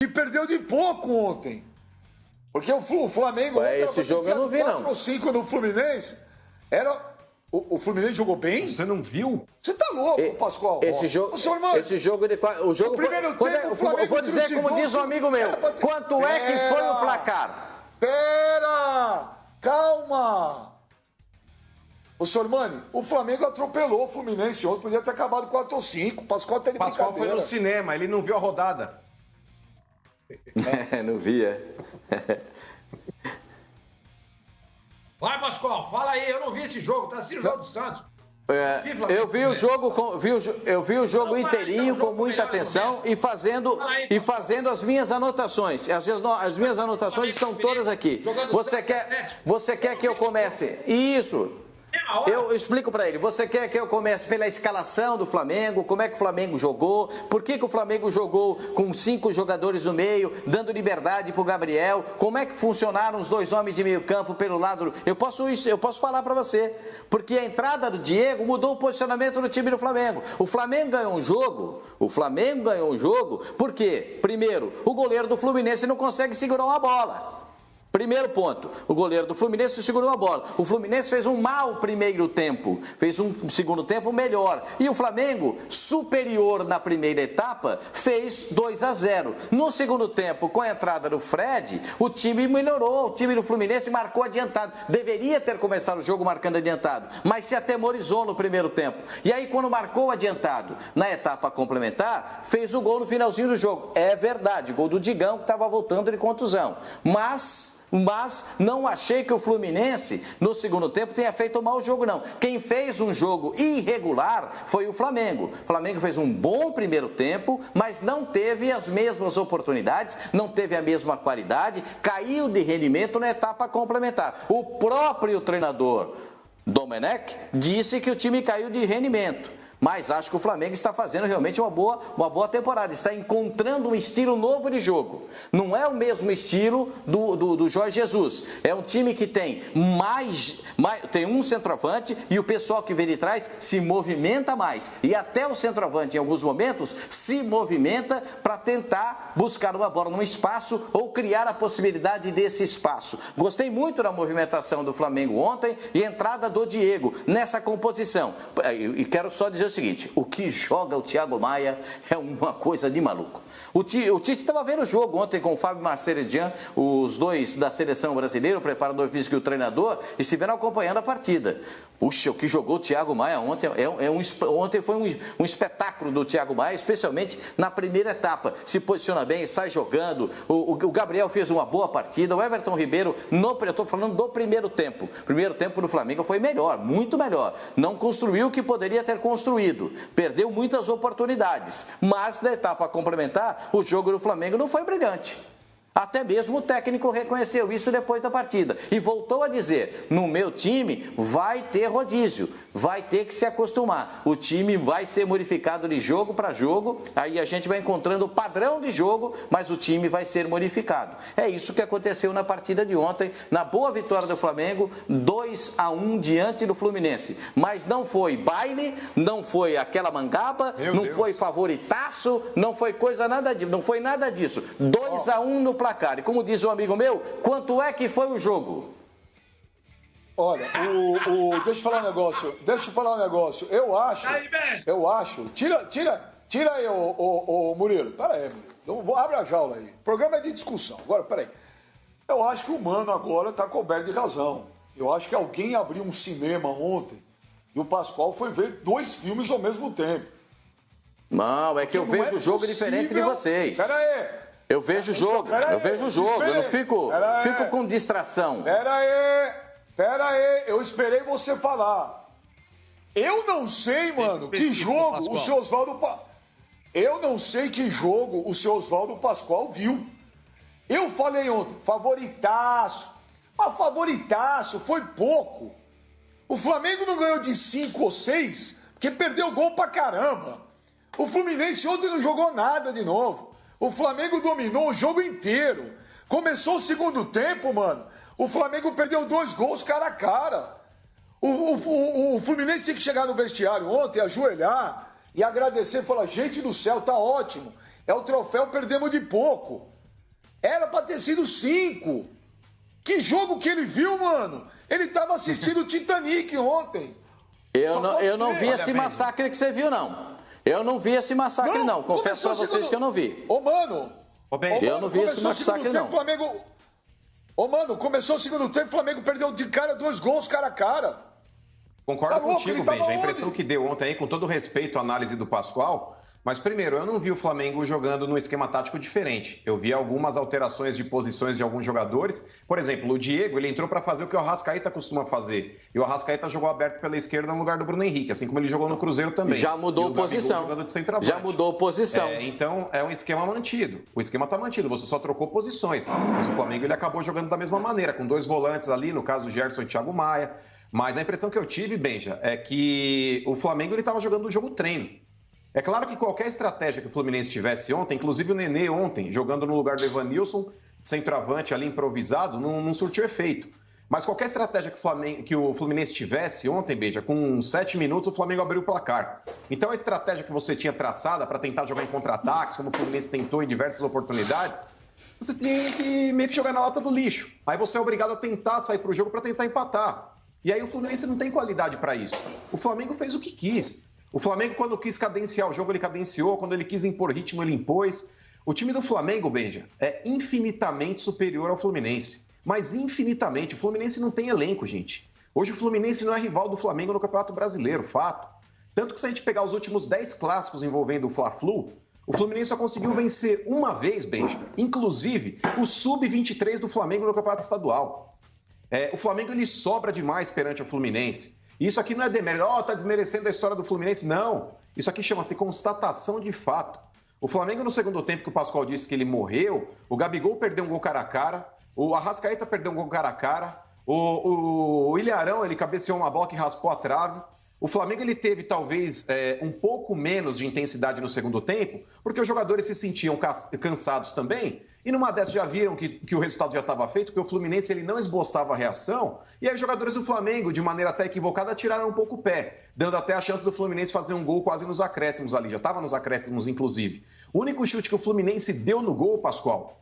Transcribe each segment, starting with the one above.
que perdeu de pouco ontem. Porque o Flamengo... Esse jogo eu não vi, 4 ou 5 no Fluminense. O Fluminense jogou bem? Você não viu? Você tá louco, Pascoal? Esse jogo de... O jogo foi... Eu vou dizer como diz um amigo meu. Quanto é que foi o placar? Pera! Calma! Ô, senhor Mani, o Flamengo atropelou o Fluminense ontem, podia ter acabado 4 ou 5. O Pascoal tá de Pascoal brincadeira. foi no cinema, ele não viu a rodada. Não via. Vai, Pascoal, fala aí, eu não vi esse jogo, tá assistindo o jogo do Santos. Eu vi o jogo inteirinho com muita atenção e fazendo as minhas anotações. As minhas anotações estão todas aqui. Você quer que eu comece? Isso. Eu explico para ele. Você quer que eu comece pela escalação do Flamengo? Como é que o Flamengo jogou? Por que o Flamengo jogou com 5 jogadores no meio, dando liberdade para o Gabriel? Como é que funcionaram os 2 homens de meio campo pelo lado? Eu posso falar para você. Porque a entrada do Diego mudou o posicionamento do time do Flamengo. O Flamengo ganhou um jogo. Porque, primeiro, o goleiro do Fluminense não consegue segurar uma bola. Primeiro ponto, o goleiro do Fluminense segurou a bola. O Fluminense fez um mau primeiro tempo, fez um segundo tempo melhor. E o Flamengo, superior na primeira etapa, fez 2-0. No segundo tempo, com a entrada do Fred, o time melhorou. O time do Fluminense marcou adiantado. Deveria ter começado o jogo marcando adiantado, mas se atemorizou no primeiro tempo. E aí, quando marcou adiantado na etapa complementar, fez o gol no finalzinho do jogo. É verdade, gol do Digão, que estava voltando de contusão. Mas não achei que o Fluminense, no segundo tempo, tenha feito um mau jogo, não. Quem fez um jogo irregular foi o Flamengo. O Flamengo fez um bom primeiro tempo, mas não teve as mesmas oportunidades, não teve a mesma qualidade, caiu de rendimento na etapa complementar. O próprio treinador Domenech disse que o time caiu de rendimento. Mas acho que o Flamengo está fazendo realmente uma boa temporada. Está encontrando um estilo novo de jogo. Não é o mesmo estilo do Jorge Jesus. É um time que tem tem um centroavante e o pessoal que vem de trás se movimenta mais. E até o centroavante, em alguns momentos, se movimenta para tentar buscar uma bola num espaço ou criar a possibilidade desse espaço. Gostei muito da movimentação do Flamengo ontem e a entrada do Diego nessa composição. E quero só dizer o seguinte, o que joga o Thiago Maia é uma coisa de maluco. O Tite estava vendo o jogo ontem com o Fábio Marcelian, os dois da seleção brasileira, o preparador físico e o treinador, e estiveram acompanhando a partida. Puxa, o que jogou o Thiago Maia ontem ontem foi um espetáculo do Thiago Maia, especialmente na primeira etapa. Se posiciona bem, sai jogando. O Gabriel fez uma boa partida. O Everton Ribeiro, eu estou falando do primeiro tempo. O primeiro tempo do Flamengo foi melhor, muito melhor. Não construiu o que poderia ter construído. Perdeu muitas oportunidades. Mas na etapa complementar, o jogo do Flamengo não foi brilhante. Até mesmo o técnico reconheceu isso depois da partida. E voltou a dizer, no meu time vai ter rodízio, vai ter que se acostumar. O time vai ser modificado de jogo para jogo, aí a gente vai encontrando o padrão de jogo, mas o time vai ser modificado. É isso que aconteceu na partida de ontem, na boa vitória do Flamengo, 2-1 diante do Fluminense. Mas não foi baile, não foi aquela mangaba, não foi favoritaço, não foi não foi nada disso. 2-1 no placar. E como diz um amigo meu, quanto é que foi o jogo? Olha, deixa eu falar um negócio. Eu acho. Tira aí, o Murilo. Pera aí, Murilo. Abre a jaula aí. O programa é de discussão. Agora, pera aí. Eu acho que o Mano agora está coberto de razão. Eu acho que alguém abriu um cinema ontem e o Pascoal foi ver 2 filmes ao mesmo tempo. Não, é que eu vejo o jogo diferente de vocês. Pera aí. Eu vejo o jogo, eu não fico com distração. Pera aí, eu esperei você falar. Eu não sei, mano, que jogo o seu Oswaldo... Eu não sei que jogo o seu Oswaldo Pascoal viu. Eu falei ontem, favoritaço. Mas favoritaço foi pouco. O Flamengo não ganhou de 5 ou 6, porque perdeu gol pra caramba. O Fluminense ontem não jogou nada de novo. O Flamengo dominou o jogo inteiro. Começou o segundo tempo, mano. O Flamengo perdeu 2 gols cara a cara. O Fluminense tinha que chegar no vestiário ontem, ajoelhar e agradecer e falar, gente do céu, tá ótimo. É o troféu, perdemos de pouco. Era pra ter sido 5. Que jogo que ele viu, mano? Ele tava assistindo o Titanic ontem. Eu não vi esse massacre que você viu, não. Eu não vi esse massacre, não. Confesso pra vocês que eu não vi. Ô, mano. Eu não vi esse massacre, não. Começou o segundo tempo, o Flamengo perdeu de cara 2 gols cara a cara. Concordo contigo, Benja. A impressão que deu ontem aí, com todo respeito à análise do Pascoal, mas primeiro, eu não vi o Flamengo jogando num esquema tático diferente. Eu vi algumas alterações de posições de alguns jogadores. Por exemplo, o Diego, ele entrou para fazer o que o Arrascaeta costuma fazer. E o Arrascaeta jogou aberto pela esquerda no lugar do Bruno Henrique, assim como ele jogou no Cruzeiro também. Já mudou posição. Jogando de centroavante. Já mudou posição. Então, é um esquema mantido. O esquema está mantido, você só trocou posições. Mas o Flamengo ele acabou jogando da mesma maneira, com 2 volantes ali, no caso, Gerson e Thiago Maia. Mas a impressão que eu tive, Benja, é que o Flamengo estava jogando um jogo treino. É claro que qualquer estratégia que o Fluminense tivesse ontem, inclusive o Nenê ontem, jogando no lugar do Evanilson, centroavante ali improvisado, não surtiu efeito. Mas qualquer estratégia que o Fluminense tivesse ontem, Benja, com 7 minutos o Flamengo abriu o placar. Então a estratégia que você tinha traçada para tentar jogar em contra-ataques, como o Fluminense tentou em diversas oportunidades, você tem que meio que jogar na lata do lixo. Aí você é obrigado a tentar sair para o jogo para tentar empatar. E aí o Fluminense não tem qualidade para isso. O Flamengo fez o que quis. O Flamengo, quando quis cadenciar o jogo, ele cadenciou. Quando ele quis impor ritmo, ele impôs. O time do Flamengo, Benja, é infinitamente superior ao Fluminense. Mas infinitamente. O Fluminense não tem elenco, gente. Hoje o Fluminense não é rival do Flamengo no Campeonato Brasileiro, fato. Tanto que se a gente pegar os últimos 10 clássicos envolvendo o Fla-Flu, o Fluminense só conseguiu vencer uma vez, Benja. Inclusive, o Sub-23 do Flamengo no Campeonato Estadual. O Flamengo, ele sobra demais perante o Fluminense. E isso aqui não é demérito, tá desmerecendo a história do Fluminense. Não, isso aqui chama-se constatação de fato. O Flamengo, no segundo tempo que o Pascoal disse que ele morreu, o Gabigol perdeu um gol cara a cara, o Arrascaeta perdeu um gol cara a cara, o Ilharão, ele cabeceou uma bola que raspou a trave. O Flamengo, ele teve talvez um pouco menos de intensidade no segundo tempo, porque os jogadores se sentiam cansados também, e numa dessas já viram que o resultado já estava feito, que o Fluminense ele não esboçava a reação, e aí os jogadores do Flamengo, de maneira até equivocada, tiraram um pouco o pé, dando até a chance do Fluminense fazer um gol quase nos acréscimos ali, já estava nos acréscimos inclusive. O único chute que o Fluminense deu no gol, Pascoal,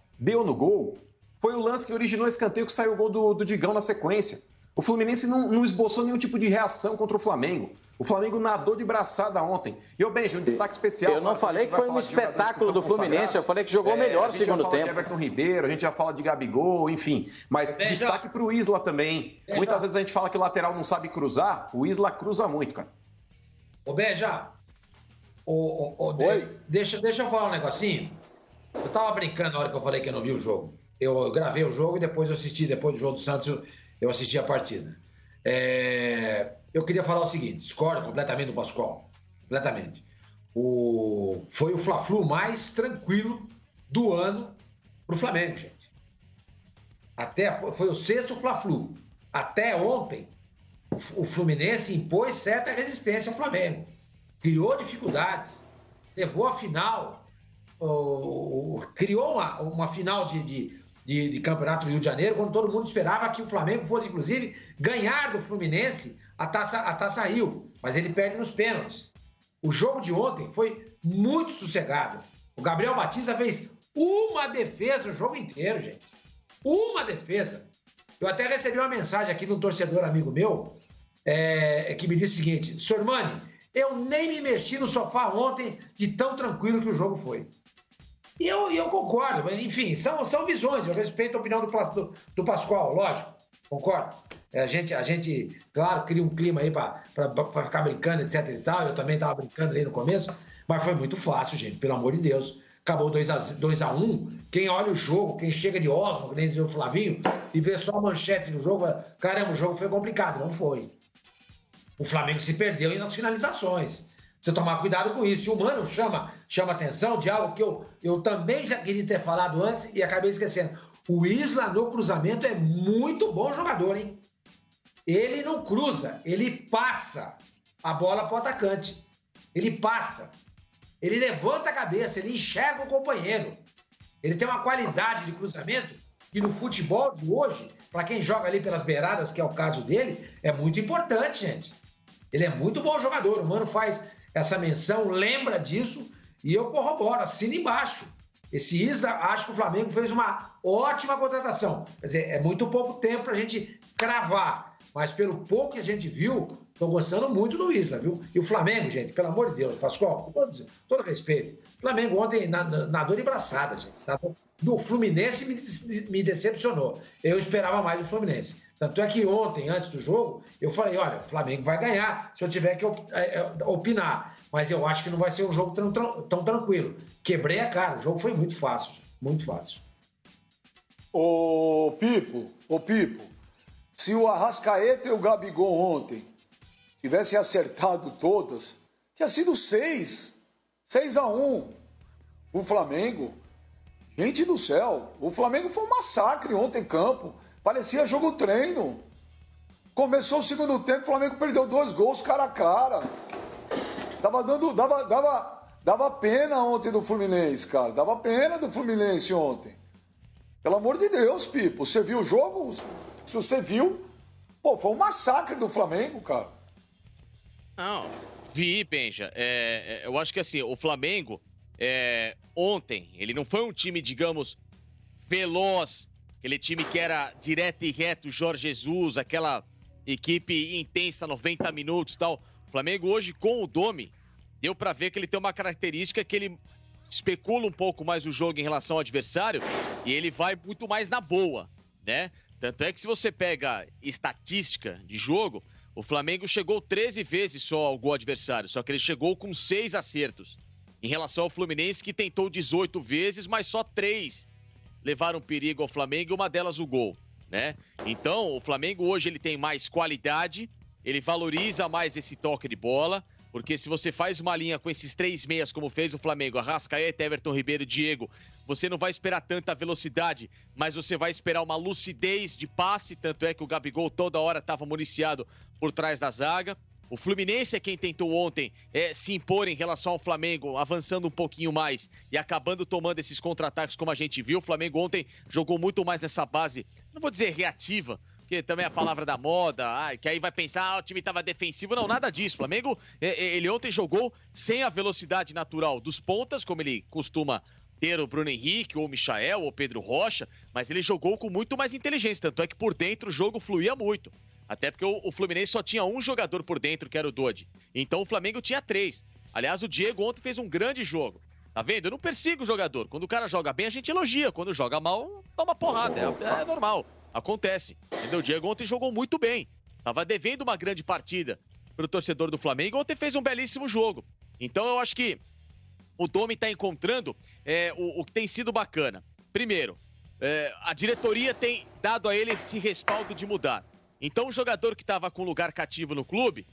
foi o lance que originou esse escanteio que saiu o gol do Digão na sequência. O Fluminense não esboçou nenhum tipo de reação contra o Flamengo. O Flamengo nadou de braçada ontem. E, Benja, um destaque especial... Eu não falei que foi um espetáculo do Fluminense, eu falei que jogou melhor no segundo tempo. A gente já fala de Everton Ribeiro, a gente já fala de Gabigol, enfim. Mas destaque para o Isla também. Muitas vezes a gente fala que o lateral não sabe cruzar, o Isla cruza muito, cara. Ô, Benja, deixa eu falar um negocinho. Eu tava brincando na hora que eu falei que eu não vi o jogo. Eu gravei o jogo e depois eu assisti, depois do jogo do Santos, eu assisti a partida. Eu queria falar o seguinte, discordo completamente do Pascoal, completamente. Foi o Fla-Flu mais tranquilo do ano pro Flamengo, gente. Foi o 6º Fla-Flu. Até ontem, o Fluminense impôs certa resistência ao Flamengo. Criou dificuldades, levou a final, criou uma final de campeonato do Rio de Janeiro, quando todo mundo esperava que o Flamengo fosse, inclusive, ganhar do Fluminense a Taça Rio, mas ele perde nos pênaltis. O jogo de ontem foi muito sossegado. O Gabriel Batista fez uma defesa o jogo inteiro, gente. Uma defesa. Eu até recebi uma mensagem aqui de um torcedor amigo meu, que me disse o seguinte: Sormani, eu nem me mexi no sofá ontem de tão tranquilo que o jogo foi. E eu concordo, enfim, são visões, eu respeito a opinião do Pascoal, lógico, concordo. A gente, claro, cria um clima aí para ficar brincando, etc e tal, eu também estava brincando aí no começo, mas foi muito fácil, gente, pelo amor de Deus. Acabou 2-1, quem olha o jogo, quem chega de Osmo, que nem dizia o Flavinho, e vê só a manchete do jogo, caramba, o jogo foi complicado, não foi. O Flamengo se perdeu nas finalizações. Você tomar cuidado com isso. E o Mano chama atenção de algo que eu também já queria ter falado antes e acabei esquecendo. O Isla no cruzamento é muito bom jogador, hein? Ele não cruza, ele passa a bola para o atacante. Ele passa. Ele levanta a cabeça, ele enxerga o companheiro. Ele tem uma qualidade de cruzamento que no futebol de hoje, para quem joga ali pelas beiradas, que é o caso dele, é muito importante, gente. Ele é muito bom jogador. O Mano faz essa menção, lembra disso, e eu corroboro, assino embaixo. Esse Isla, acho que o Flamengo fez uma ótima contratação. Quer dizer, é muito pouco tempo para a gente cravar. Mas pelo pouco que a gente viu, estou gostando muito do Isla, viu? E o Flamengo, gente, pelo amor de Deus, Pascoal, com todo respeito. O Flamengo ontem nadou de braçada, gente. Do Fluminense me decepcionou. Eu esperava mais do Fluminense. Tanto é que ontem, antes do jogo, eu falei, olha, o Flamengo vai ganhar se eu tiver que opinar. Mas eu acho que não vai ser um jogo tão tranquilo. Quebrei a cara, o jogo foi muito fácil, muito fácil. Ô Pipo, se o Arrascaeta e o Gabigol ontem tivessem acertado todas, tinha sido 6-1 o Flamengo. Gente do céu, o Flamengo foi um massacre ontem em campo. Parecia jogo treino. Começou o segundo tempo, o Flamengo perdeu 2 gols cara a cara. Dava pena ontem do Fluminense, cara. Dava pena do Fluminense ontem. Pelo amor de Deus, Pipo. Você viu o jogo? Se você viu, pô, foi um massacre do Flamengo, cara. Não, vi, Benja. Eu acho que assim, o Flamengo, ontem, ele não foi um time, digamos, veloz, aquele time que era direto e reto, Jorge Jesus, aquela equipe intensa, 90 minutos e tal. O Flamengo hoje, com o Domi, deu pra ver que ele tem uma característica que ele especula um pouco mais o jogo em relação ao adversário e ele vai muito mais na boa, né? Tanto é que se você pega estatística de jogo, o Flamengo chegou 13 vezes só ao gol adversário, só que ele chegou com 6 acertos. Em relação ao Fluminense, que tentou 18 vezes, mas só 3 levaram perigo ao Flamengo e uma delas o gol, né? Então, o Flamengo hoje ele tem mais qualidade, ele valoriza mais esse toque de bola, porque se você faz uma linha com esses 3 meias como fez o Flamengo, Arrascaeta, Everton Ribeiro e Diego, você não vai esperar tanta velocidade, mas você vai esperar uma lucidez de passe, tanto é que o Gabigol toda hora estava municiado por trás da zaga. O Fluminense é quem tentou ontem se impor em relação ao Flamengo, avançando um pouquinho mais e acabando tomando esses contra-ataques como a gente viu. O Flamengo ontem jogou muito mais nessa base, não vou dizer reativa, porque também é a palavra da moda, que aí vai pensar, o time estava defensivo. Não, nada disso. O Flamengo, ele ontem jogou sem a velocidade natural dos pontas, como ele costuma ter o Bruno Henrique, ou o Michael, ou o Pedro Rocha, mas ele jogou com muito mais inteligência, tanto é que por dentro o jogo fluía muito. Até porque o Fluminense só tinha um jogador por dentro, que era o Dodi. Então o Flamengo tinha 3. Aliás, o Diego ontem fez um grande jogo. Tá vendo? Eu não persigo o jogador. Quando o cara joga bem, a gente elogia. Quando joga mal, toma porrada. É normal. Acontece. Entendeu? O Diego ontem jogou muito bem. Tava devendo uma grande partida pro torcedor do Flamengo. Ontem fez um belíssimo jogo. Então eu acho que o Domi tá encontrando o que tem sido bacana. Primeiro, a diretoria tem dado a ele esse respaldo de mudar. Então o jogador que estava com lugar cativo no clube,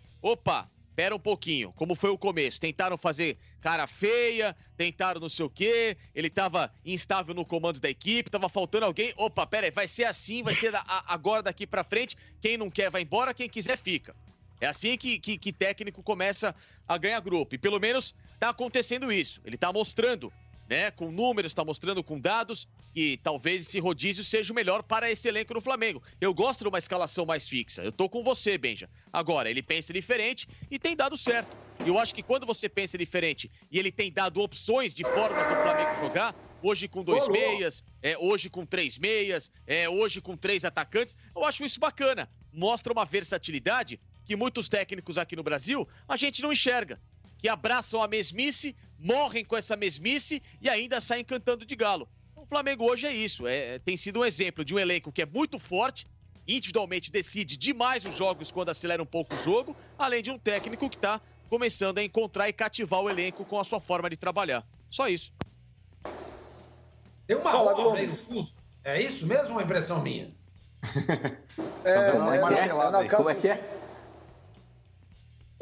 pera um pouquinho, como foi o começo, tentaram fazer cara feia, tentaram não sei o quê, ele estava instável no comando da equipe, estava faltando alguém, pera aí, vai ser assim, vai ser agora daqui pra frente, quem não quer vai embora, quem quiser fica. É assim que técnico começa a ganhar grupo, e pelo menos tá acontecendo isso, ele tá mostrando, né, com números, tá mostrando com dados, que talvez esse rodízio seja o melhor para esse elenco no Flamengo. Eu gosto de uma escalação mais fixa. Eu tô com você, Benja. Agora, ele pensa diferente e tem dado certo. E eu acho que quando você pensa diferente e ele tem dado opções de formas do Flamengo jogar, hoje com 2 meias, hoje com 3 meias, hoje com 3 atacantes, eu acho isso bacana. Mostra uma versatilidade que muitos técnicos aqui no Brasil a gente não enxerga. Que abraçam a mesmice, morrem com essa mesmice e ainda saem cantando de galo. O Flamengo hoje é isso, tem sido um exemplo de um elenco que é muito forte, individualmente decide demais os jogos quando acelera um pouco o jogo, além de um técnico que está começando a encontrar e cativar o elenco com a sua forma de trabalhar. Só isso. Tem uma obra aí no fundo. É isso mesmo ou é uma impressão minha? Como é que é?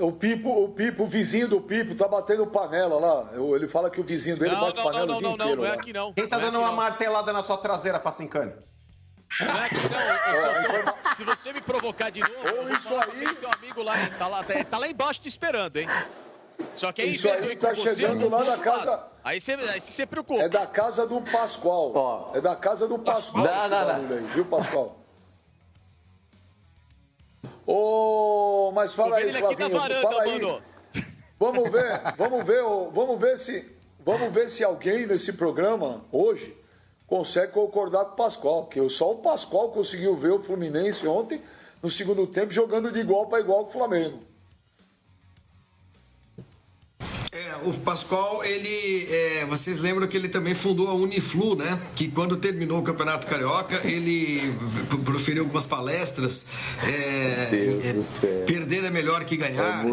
O Pipo, o vizinho do Pipo, tá batendo panela lá. Ele fala que o vizinho dele bate panela o dia inteiro. Não é aqui não. Quem tá dando uma martelada na sua traseira, Facincani? Não é aqui não. Se você me provocar de novo, ou isso aí... teu amigo lá, hein? Tá lá embaixo te esperando, hein? Só que aí, isso aí tá chegando lá na casa... Aí você se preocupa. É da casa do Pascoal. É da casa do Pascoal. Não. Viu, Pascoal? Mas fala aí, Flavinho, fala aí. Vamos Vamos ver se alguém nesse programa, hoje, consegue concordar com o Pascoal, porque só o Pascoal conseguiu ver o Fluminense ontem, no segundo tempo, jogando de igual para igual com o Flamengo. O Pascoal, vocês lembram que ele também fundou a Uniflu, né? Que quando terminou o Campeonato Carioca, ele proferiu algumas palestras. Perder é melhor que ganhar,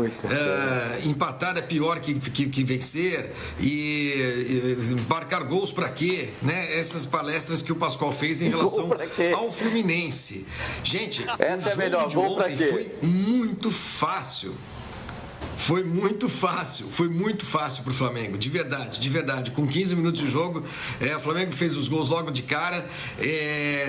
empatar é pior que vencer, e marcar gols para quê? Né? Essas palestras que o Pascoal fez em relação ao Fluminense. Gente, essa é a melhor. Gol para quê? Foi muito fácil. Foi muito fácil para o Flamengo, de verdade. Com 15 minutos de jogo, o Flamengo fez os gols logo de cara.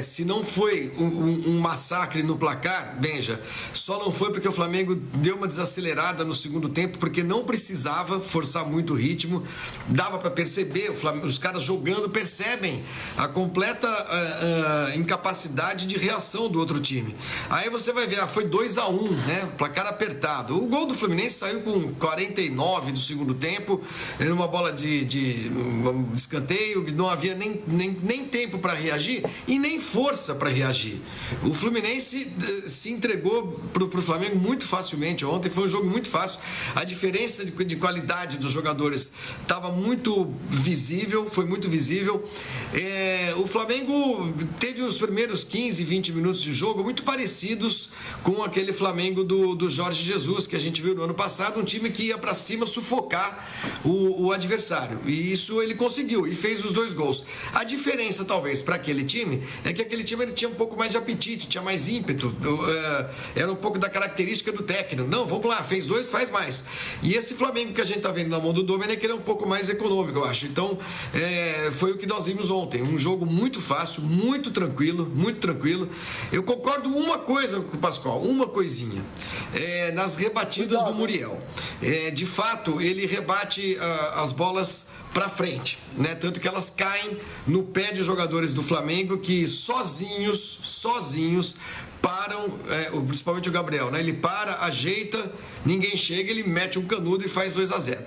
Se não foi um massacre no placar, Benja, só não foi porque o Flamengo deu uma desacelerada no segundo tempo, porque não precisava forçar muito o ritmo. Dava para perceber, os caras jogando percebem a completa incapacidade de reação do outro time. Aí você vai ver, foi 2-1, né? Placar apertado. O gol do Fluminense saiu com 49 do segundo tempo, numa bola de escanteio, não havia nem tempo para reagir e nem força para reagir. O Fluminense se entregou para o Flamengo muito facilmente ontem, foi um jogo muito fácil. A diferença de qualidade dos jogadores estava muito visível, foi muito visível. O Flamengo teve os primeiros 15, 20 minutos de jogo muito parecidos com aquele Flamengo do Jorge Jesus que a gente viu no ano passado, um time que ia para cima sufocar o adversário, e isso ele conseguiu e fez os 2 gols. A diferença talvez para aquele time é que aquele time ele tinha um pouco mais de apetite, tinha mais ímpeto, era um pouco da característica do técnico. Não, vamos lá, fez 2, faz mais. E esse Flamengo que a gente tá vendo na mão do Domenech, ele é um pouco mais econômico, eu acho. Então foi o que nós vimos ontem, um jogo muito fácil, muito tranquilo. Eu concordo uma coisa com o Pascoal, uma coisinha, nas rebatidas do Muriel. De fato, ele rebate as bolas para frente, né? Tanto que elas caem no pé de jogadores do Flamengo que sozinhos param, principalmente o Gabriel, né? Ele para, ajeita, ninguém chega, ele mete um canudo e faz 2-0.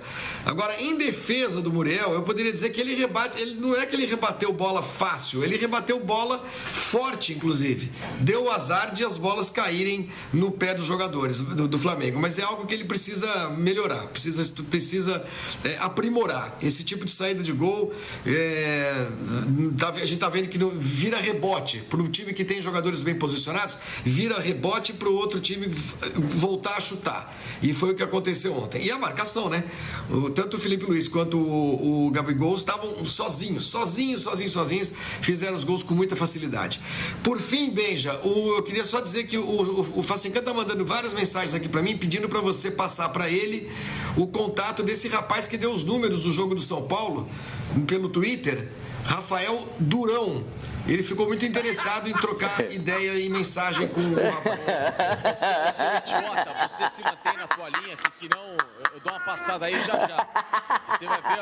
Agora, em defesa do Muriel, eu poderia dizer que ele não é que ele rebateu bola fácil, ele rebateu bola forte, inclusive. Deu azar de as bolas caírem no pé dos jogadores do Flamengo, mas é algo que ele precisa melhorar, precisa aprimorar. Esse tipo de saída de gol, a gente está vendo que vira rebote para um time que tem jogadores bem posicionados, vira rebote para o outro time voltar a chutar. E foi o que aconteceu ontem. E a marcação, né? Tanto o Felipe Luiz quanto o Gabigol estavam sozinhos, fizeram os gols com muita facilidade. Por fim, Benja, eu queria só dizer que o Facincan está mandando várias mensagens aqui para mim, pedindo para você passar para ele o contato desse rapaz que deu os números do jogo do São Paulo pelo Twitter, Rafael Durão. Ele ficou muito interessado em trocar ideia e mensagem com o rapaz. Você é idiota, você se mantém na tua linha, que senão eu dou uma passada aí já. Você vai ver